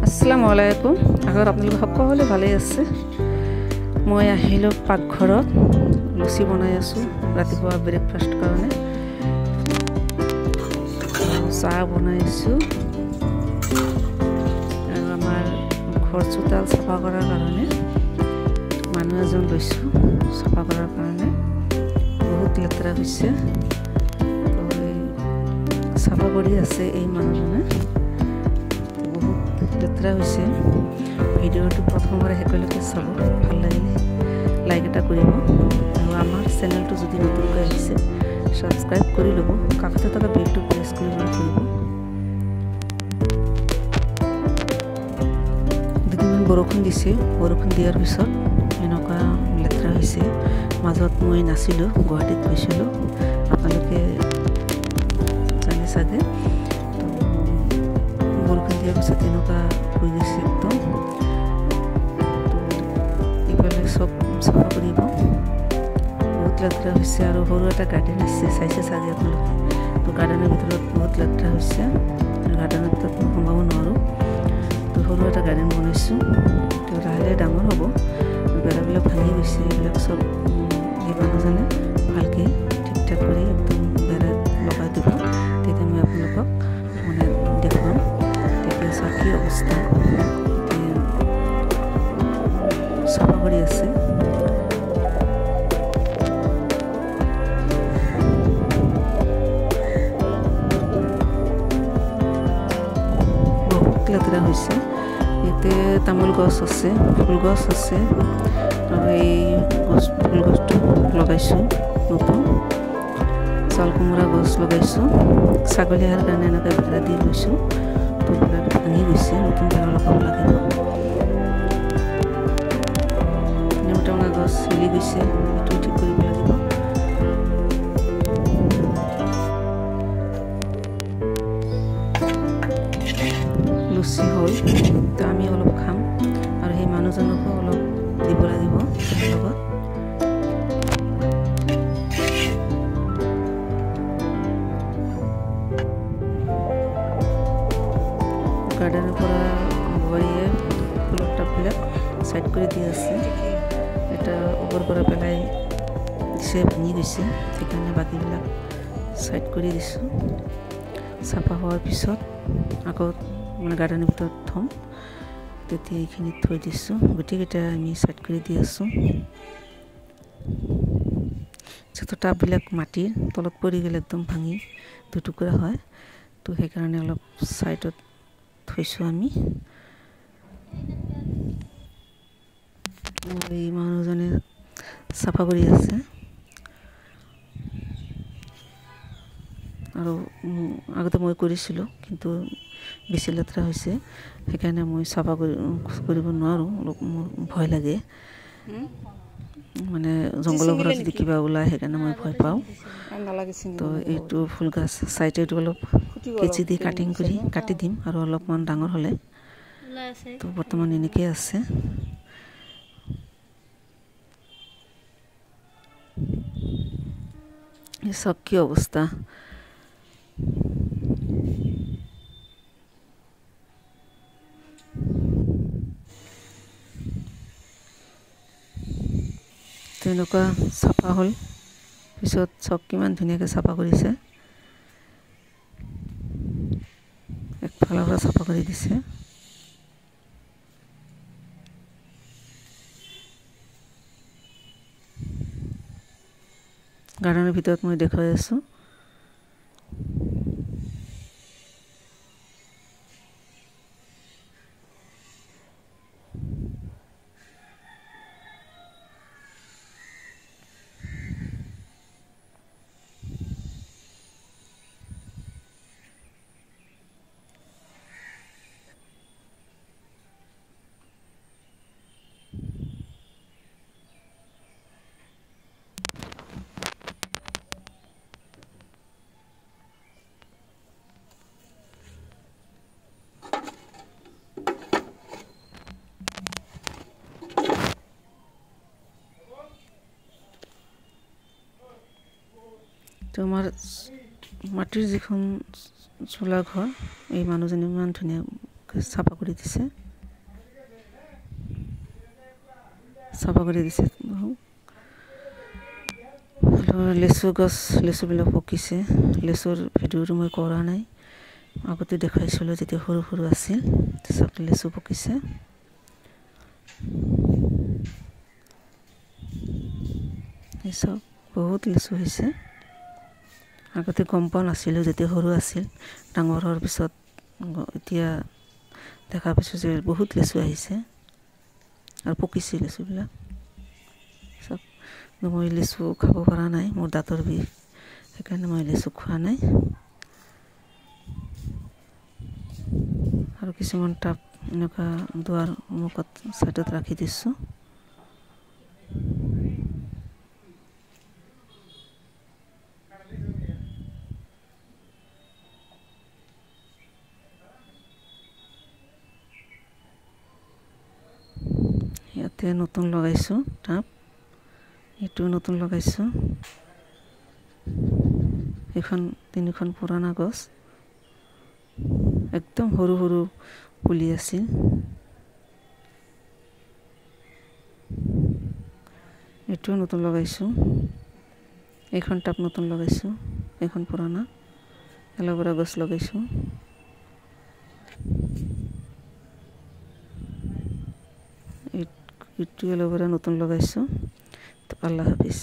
আসসালামু আলাইকুম। আগত আপোনালোক সকলোৱে ভালে আছে। মই আহিলোঁ পাকঘৰত লুচি বনাই আছোঁ ৰাতিপুৱা ব্ৰেকফাষ্ট কাৰণে। চাহ বনাইছোঁ আৰু আমাৰ ঘৰ চোতাল চাফা কৰাৰ কাৰণে মানুহ এজন লৈছোঁ চাফা কৰাৰ কাৰণে। বহুত লেতেৰা হৈছে, চাফা কৰি আছে এই মানুহজনে। লেতেৰা হৈছে। ভিডিঅ'টো প্ৰথমবাৰ শেষলৈকে চাব, ভাল লাগিলে লাইক এটা কৰিব আৰু আমাৰ চেনেলটো যদি নতুনকৈ আহিছে ছাবস্ক্ৰাইব কৰি ল'ব। কাষতে থকা বেলটো প্ৰেছ কৰিবলৈ কৰিব। দুদিনমান বৰষুণ দিছে, বৰষুণ দিয়াৰ পিছত এনেকুৱা লেতেৰা হৈছে। মাজত মই নাছিলোঁ, গুৱাহাটীত গৈছিলোঁ, আপোনালোকে জানে চাগে। বৰষুণ দিয়াৰ পিছত এনেকুৱা হৈ গৈছে একদম। ইফালে চব চাফা কৰিব, বহুত লেতেৰা হৈছে। আৰু সৰু এটা গাৰ্ডেন আছে, চাইছে চাগে আপোনালোকে। তো গাৰ্ডেনৰ ভিতৰত বহুত লেতেৰা হৈছে আৰু গাৰ্ডেনৰ ভিতৰত মই সোমাব নোৱাৰোঁ। তো সৰু এটা গাৰ্ডেন বনাইছোঁ, তো লাহে লাহে ডাঙৰ হ'ব। বেৰাবিলাক ভাঙি গৈছে, এইবিলাক চব এই মানুহজনে ভালকৈ ঠিক ঠাক কৰি একদম বেৰা লগাই দিব। তেতিয়া মই আপোনালোকক মানে দেখুৱাম কি অৱস্থা। চাফা কৰি আছে। বহুত লেতেৰা হৈছে। ইয়াতে তামোল গছ আছে, ফুল গছ আছে আৰু এই ফুল গছটো লগাইছোঁ নতুন। চাল কোমোৰা গছ লগাইছোঁ। ছাগলী অহাৰ কাৰণে এনেকৈ বেৰা দি লৈছোঁ। ভাঙি গৈছে, নতুন বেৰা লগাব লাগিব। নেওঁটেঙা গছ হেলি গৈছে, সেইটো ঠিক কৰিব লাগিব। লুচি হ'ল, তো আমি অলপ খাম আৰু সেই মানুহজনকো অলপ দিব লাগিব লগত। গাৰ্ডেনৰ পৰা বোৱাৰীয়ে ফুলৰ টাববিলাক ছাইড কৰি দি আছে। এটা ওপৰৰ পৰা পেলাই দিছে, ভাঙি গৈছে, সেইকাৰণে বাকীবিলাক ছাইড কৰি দিছোঁ। চাফা হোৱাৰ পিছত আকৌ মানে গাৰ্ডেনৰ ভিতৰত থ'ম, তেতিয়া এইখিনিত থৈ দিছোঁ। গোটেইকেইটা আমি ছাইড কৰি দি আছোঁ। যিহেতু টাববিলাক মাটিৰ তলত পৰি গ'লে একদম ভাঙি দুটুকুৰা হয়, তো সেইকাৰণে অলপ ছাইডত থৈছোঁ আমি। এই মানুহজনে চাফা কৰি আছে আৰু আগতে মই কৰিছিলোঁ, কিন্তু বেছি লেতেৰা হৈছে, সেইকাৰণে মই চাফা কৰিব নোৱাৰোঁ। অলপ মোৰ ভয় লাগে, মানে জংঘলৰ পৰা যদি কিবা ওলায়, সেইকাৰণে মই ভয় পাওঁ। তো এইটো ফুল গছ ছাইডেটো অলপ কেঁচি দি কাটি দিম আৰু অলপমান ডাঙৰ হ'লে। তো বৰ্তমান এনেকৈ আছে। চব কি অৱস্থা। তেনেকুৱা চাফা হ'ল পিছত চব কিমান ধুনীয়াকৈ চাফা কৰিছে। একফালৰ পৰা চাফা কৰি দিছে। গাৰ্ডেনৰ ভিতৰত মই দেখুৱাই আছোঁ। তো আমাৰ মাটিৰ যিখন চোলা ঘৰ, এই মানুহজনী ইমান ধুনীয়া চাফা কৰি দিছে লেচু গছ লেচুবিলাক পকিছে। লেচুৰ ভিডিঅ'টো মই কৰা নাই, আগতে দেখাইছিলোঁ যেতিয়া সৰু সৰু আছিল। তাৰপিছত লেচু পকিছে। এইচব বহুত লেচু হৈছে। আগতে গম পোৱা নাছিলোঁ যেতিয়া সৰু আছিল। ডাঙৰ হোৱাৰ পিছত এতিয়া দেখা পাইছোঁ যে বহুত লেচু আহিছে আৰু পকিছে লেচুবিলাক চব। মই লেচু খাব পৰা নাই, মোৰ দাঁতৰ বিষ, সেইকাৰণে মই লেচু খোৱা নাই। আৰু কিছুমান টাব এনেকুৱা দুৱাৰ মুখত ছাইডত ৰাখি দিছোঁ। ইয়াতে নতুন লগাইছোঁ টাব, এইটো নতুন লগাইছোঁ। এইখন 3খন পুৰণা গছ, একদম সৰু সৰু পুলি আছিল। এইটোও নতুন লগাইছোঁ। এইখন টাব নতুন লগাইছোঁ, এইখন পুৰণা। এল'ভেৰা গছ লগাইছোঁ। এইটো এল'ভেৰা নতুন লগাইছোঁ। আল্লাহ হাফিজ।